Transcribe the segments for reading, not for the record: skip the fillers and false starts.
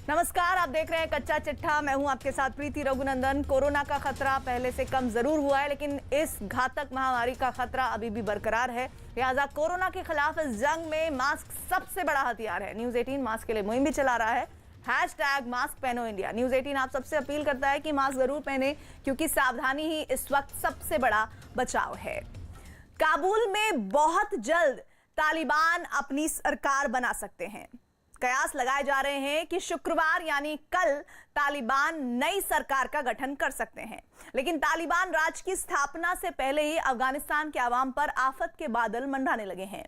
नमस्कार, आप देख रहे हैं कच्चा चिट्ठा। मैं हूं आपके साथ प्रीति रघुनंदन। कोरोना का खतरा पहले से कम जरूर हुआ है, लेकिन इस घातक महामारी का खतरा अभी भी बरकरार है। लिहाजा कोरोना के खिलाफ इस जंग में मास्क सबसे बड़ा हथियार है। न्यूज 18 मास्क के लिए मुहिम भी चला रहा है। #मास्क पहनो इंडिया। न्यूज 18 आप सबसे अपील करता है कि मास्क जरूर पहने, क्योंकि सावधानी ही इस वक्त सबसे बड़ा बचाव है। काबुल में बहुत जल्द तालिबान अपनी सरकार बना सकते हैं। कयास लगाए जा रहे हैं कि शुक्रवार यानी कल तालिबान नई सरकार का गठन कर सकते हैं। लेकिन तालिबान राज की स्थापना से पहले ही अफगानिस्तान के आवाम पर आफत के बादल मंडराने लगे हैं।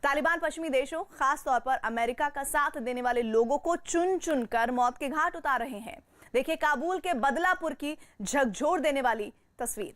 तालिबान पश्चिमी देशों, खास तौर पर अमेरिका का साथ देने वाले लोगों को चुन चुन कर मौत के घाट उतार रहे हैं। देखिए काबुल के बदलापुर की झकझोर देने वाली तस्वीर।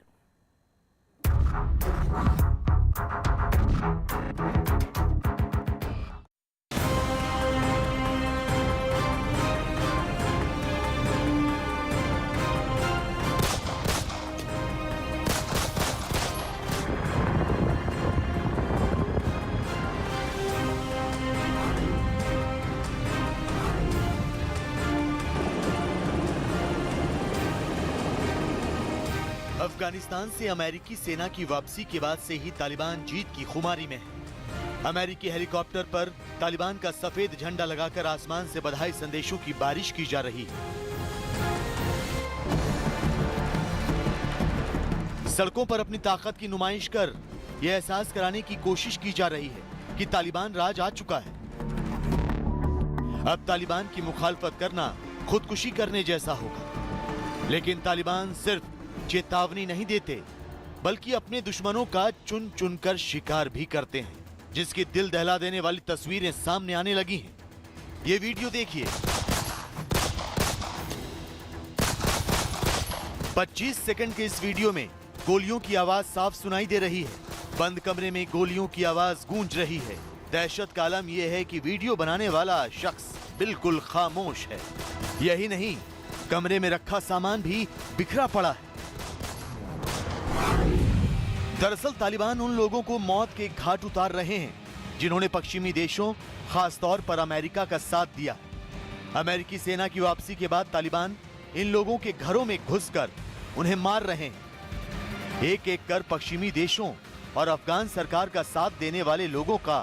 अफगानिस्तान से अमेरिकी सेना की वापसी के बाद से ही तालिबान जीत की खुमारी में है। अमेरिकी हेलीकॉप्टर पर तालिबान का सफेद झंडा लगाकर आसमान से बधाई संदेशों की बारिश की जा रही है। सड़कों पर अपनी ताकत की नुमाइश कर यह एहसास कराने की कोशिश की जा रही है कि तालिबान राज आ चुका है। अब तालिबान की मुखालफत करना खुदकुशी करने जैसा होगा। लेकिन तालिबान सिर्फ चेतावनी नहीं देते, बल्कि अपने दुश्मनों का चुन चुनकर शिकार भी करते हैं, जिसकी दिल दहला देने वाली तस्वीरें सामने आने लगी हैं। ये वीडियो देखिए। 25 सेकंड के इस वीडियो में गोलियों की आवाज साफ सुनाई दे रही है। बंद कमरे में गोलियों की आवाज गूंज रही है। दहशत का आलम यह है कि वीडियो बनाने वाला शख्स बिल्कुल खामोश है। यही नहीं, कमरे में रखा सामान भी बिखरा पड़ा है। दरअसल तालिबान उन लोगों को मौत के घाट उतार रहे हैं जिन्होंने पश्चिमी देशों, खास तौर पर अमेरिका का साथ दिया। अमेरिकी सेना की वापसी के बाद तालिबान इन लोगों के घरों में घुसकर उन्हें मार रहे हैं। एक एक कर पश्चिमी देशों और अफगान सरकार का साथ देने वाले लोगों का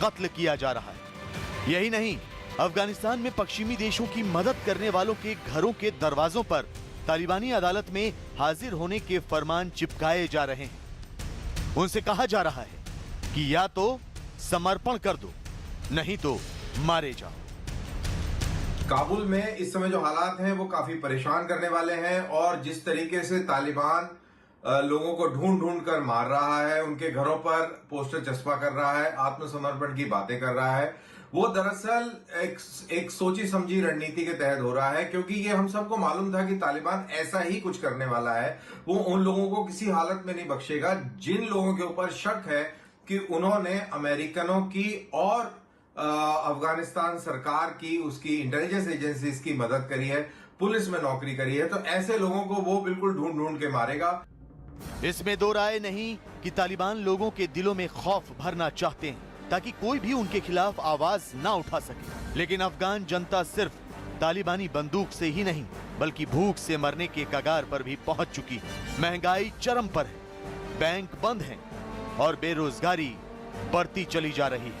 कत्ल किया जा रहा है। यही नहीं, अफगानिस्तान में पश्चिमी देशों की मदद करने वालों के घरों के दरवाजों पर तालिबानी अदालत में हाजिर होने के फरमान चिपकाए जा रहे हैं। उनसे कहा जा रहा है कि या तो समर्पण कर दो, नहीं तो मारे जाओ। काबुल में इस समय जो हालात हैं वो काफी परेशान करने वाले हैं, और जिस तरीके से तालिबान लोगों को ढूंढ ढूंढ कर मार रहा है, उनके घरों पर पोस्टर चस्पा कर रहा है, आत्मसमर्पण की बातें कर रहा है, वो दरअसल एक सोची समझी रणनीति के तहत हो रहा है। क्योंकि ये हम सबको मालूम था कि तालिबान ऐसा ही कुछ करने वाला है। वो उन लोगों को किसी हालत में नहीं बख्शेगा जिन लोगों के ऊपर शक है कि उन्होंने अमेरिकनों की और अफगानिस्तान सरकार की, उसकी इंटेलिजेंस एजेंसीज की मदद करी है, पुलिस में नौकरी करी है। तो ऐसे लोगों को वो बिल्कुल ढूंढ ढूंढ के मारेगा। इसमें दो राय नहीं कि तालिबान लोगों के दिलों में खौफ भरना चाहते हैं ताकि कोई भी उनके खिलाफ आवाज ना उठा सके। लेकिन अफगान जनता सिर्फ तालिबानी बंदूक से ही नहीं, बल्कि भूख से मरने के कगार पर भी पहुंच चुकी है। महंगाई चरम पर है, बैंक बंद हैं और बेरोजगारी बढ़ती चली जा रही है।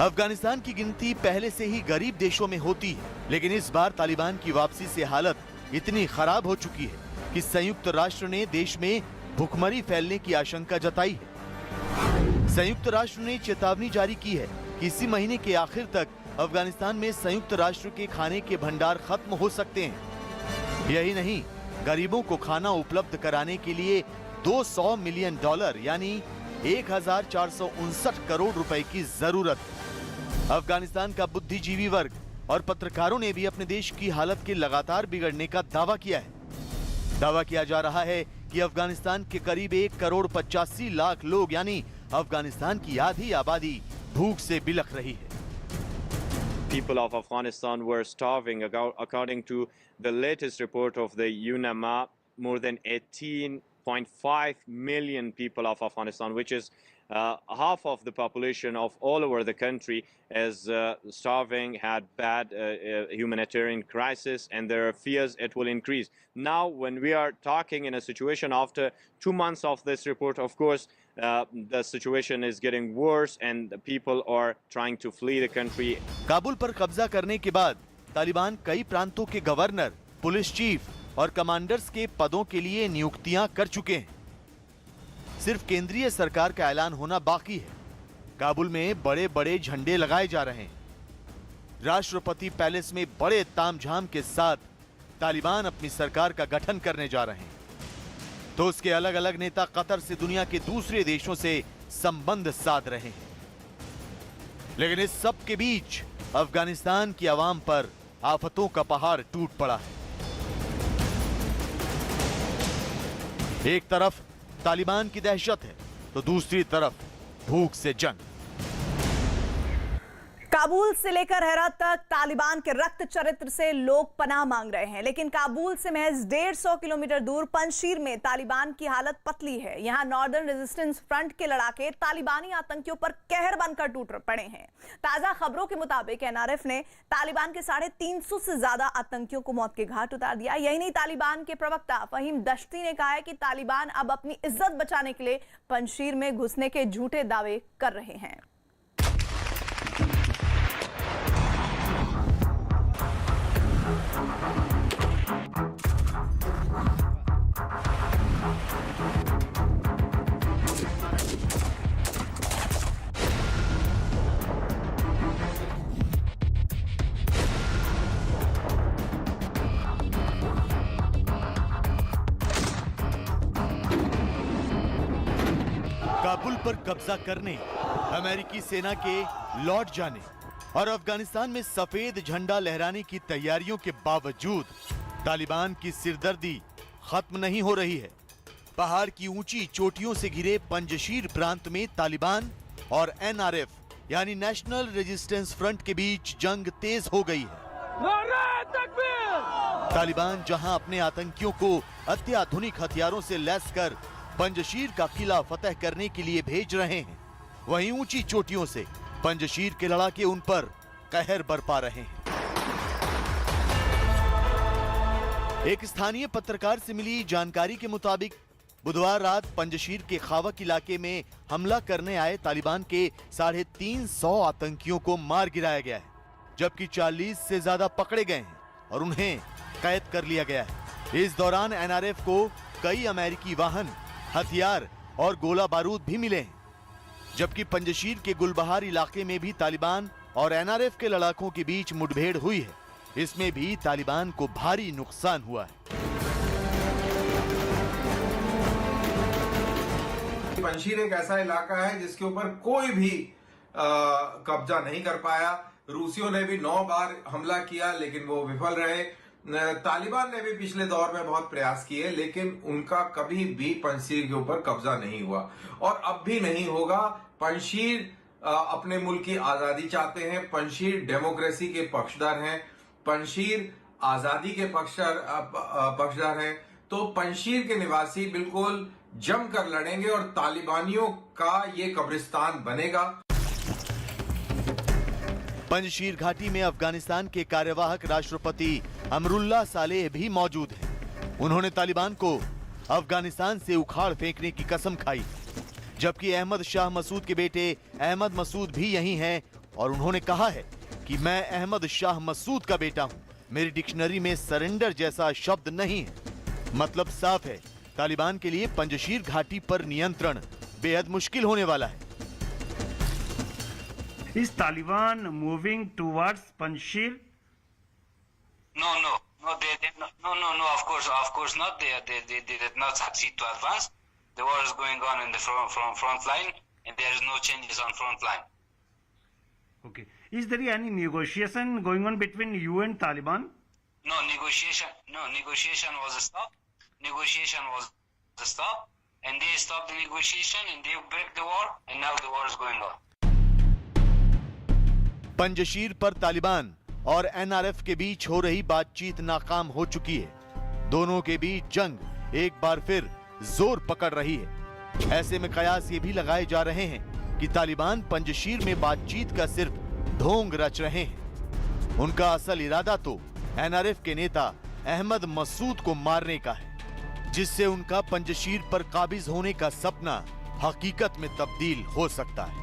अफगानिस्तान की गिनती पहले से ही गरीब देशों में होती है, लेकिन इस बार तालिबान की वापसी से हालत इतनी खराब हो चुकी है कि संयुक्त राष्ट्र ने देश में भुखमरी फैलने की आशंका जताई है। संयुक्त राष्ट्र ने चेतावनी जारी की है कि इसी महीने के आखिर तक अफगानिस्तान में संयुक्त राष्ट्र के खाने के भंडार खत्म हो सकते हैं। यही नहीं, गरीबों को खाना उपलब्ध कराने के लिए $200 मिलियन यानी 1459 करोड़ रुपए की जरूरत है। अफगानिस्तान का बुद्धिजीवी वर्ग और पत्रकारों ने भी अपने देश की हालत के लगातार बिगड़ने का दावा किया है। दावा किया जा रहा है कि अफगानिस्तान के करीब 1,85,00,000 लोग यानी अफगानिस्तान की आधी आबादी भूख से बिलख रही है। People of Afghanistan were starving. According to the latest report of the UNAMA, more than 18.5 million people of Afghanistan, which is half of the population of all over the country, is starving, had bad humanitarian crisis, and there are fears it will increase. Now, when we are talking in a situation after 2 months of this report, of course, the situation is getting worse and the people are trying to flee the country. Kabul पर कब्जा करने के बाद तालिबान कई प्रांतों के governor, police chief और commanders के पदों के लिए नियुक्तियां कर चुके हैं। सिर्फ केंद्रीय सरकार का ऐलान होना बाकी है। काबुल में बड़े बड़े झंडे लगाए जा रहे हैं। राष्ट्रपति पैलेस में बड़े तामझाम के साथ तालिबान अपनी सरकार का गठन करने जा रहे हैं। तो उसके अलग अलग नेता कतर से दुनिया के दूसरे देशों से संबंध साध रहे हैं। लेकिन इस सब के बीच अफगानिस्तान की आवाम पर आफतों का पहाड़ टूट पड़ा है। एक तरफ तालिबान की दहशत है तो दूसरी तरफ भूख से जंग। काबुल से लेकर हेrat तक तालिबान के रक्त चरित्र से लोग पनाह मांग रहे हैं, लेकिन काबुल से महज 150 किलोमीटर दूर पंजशीर में तालिबान की हालत पतली है। यहां नॉर्दर्न रेजिस्टेंस फ्रंट के लड़ाके तालिबानी आतंकियों पर कहर बनकर टूट पड़े हैं। ताजा खबरों के मुताबिक एनआरएफ ने तालिबान के 350 से ज्यादा आतंकियों को मौत के घाट उतार दिया। यही नहीं, तालिबान के प्रवक्ता फहीम दश्ती ने कहा है कि तालिबान अब अपनी इज्जत बचाने के लिए पंजशीर में घुसने के झूठे दावे कर रहे हैं। काबुल पर कब्जा करने, अमेरिकी सेना के लौट जाने और अफगानिस्तान में सफेद झंडा लहराने की तैयारियों के बावजूद तालिबान की सिरदर्दी खत्म नहीं हो रही है। पहाड़ की ऊंची चोटियों से घिरे पंजशीर प्रांत में तालिबान और एनआरएफ यानी नेशनल रेजिस्टेंस फ्रंट के बीच जंग तेज हो गई है। तालिबान जहां अपने आतंकियों को अत्याधुनिक हथियारों से लैस कर पंजशीर का किला फतह करने के लिए भेज रहे हैं, वहीं ऊंची चोटियों से पंजशीर के लड़ाके उन पर कहर बरपा रहे हैं। एक स्थानीय पत्रकार से मिली जानकारी के मुताबिक बुधवार रात पंजशीर के खावक इलाके में हमला करने आए तालिबान के 350 आतंकियों को मार गिराया गया है, जबकि 40 से ज्यादा पकड़े गए हैं और उन्हें कैद कर लिया गया है। इस दौरान एनआरएफ को कई अमेरिकी वाहन, हथियार और गोला बारूद भी मिले हैं, जबकि पंजशीर के गुलबहार इलाके में भी तालिबान और एनआरएफ के लड़ाकों के बीच मुठभेड़ हुई है। इसमें भी तालिबान को भारी नुकसान हुआ है। पंजशीर एक ऐसा इलाका है जिसके ऊपर कोई भी कब्जा नहीं कर पाया। रूसियों ने भी 9 बार हमला किया लेकिन वो विफल रहे। तालिबान ने भी पिछले दौर में बहुत प्रयास किए लेकिन उनका कभी भी पंजशीर के ऊपर कब्जा नहीं हुआ और अब भी नहीं होगा। पंजशीर अपने मुल्क की आजादी चाहते हैं, पंजशीर डेमोक्रेसी के पक्षधर हैं, पंजशीर आजादी के पक्षधर हैं। तो पंजशीर के निवासी बिल्कुल जमकर लड़ेंगे और तालिबानियों का ये कब्रिस्तान बनेगा। पंजशीर घाटी में अफगानिस्तान के कार्यवाहक राष्ट्रपति अमरुल्लाह सालेह भी मौजूद हैं। उन्होंने तालिबान को अफगानिस्तान से उखाड़ फेंकने की कसम खाई, जबकि अहमद शाह मसूद के बेटे अहमद मसूद भी यहीं हैं और उन्होंने कहा है कि मैं अहमद शाह मसूद का बेटा हूं। मेरी डिक्शनरी में सरेंडर जैसा शब्द नहीं है। मतलब साफ है, तालिबान के लिए पंजशीर घाटी पर नियंत्रण बेहद मुश्किल होने वाला है। Is Taliban moving towards Panjshir? No, of course not. They did not succeed to advance. The war is going on in the front line, and there is no changes on front line. Okay. Is there any negotiation going on between you and Taliban? No negotiation was stopped. negotiation was stopped, and they stopped the negotiation and they break the war, and now the war is going on. Panjshir पर तालिबान और NRF के बीच हो रही बातचीत नाकाम हो चुकी है। दोनों के बीच जंग एक बार फिर जोर पकड़ रही है। ऐसे में कयास ये भी लगाए जा रहे हैं कि तालिबान पंजशीर में बातचीत का सिर्फ ढोंग रच रहे हैं। उनका असल इरादा तो एनआरएफ के नेता अहमद मसूद को मारने का है, जिससे उनका पंजशीर पर काबिज होने का सपना हकीकत में तब्दील हो सकता है।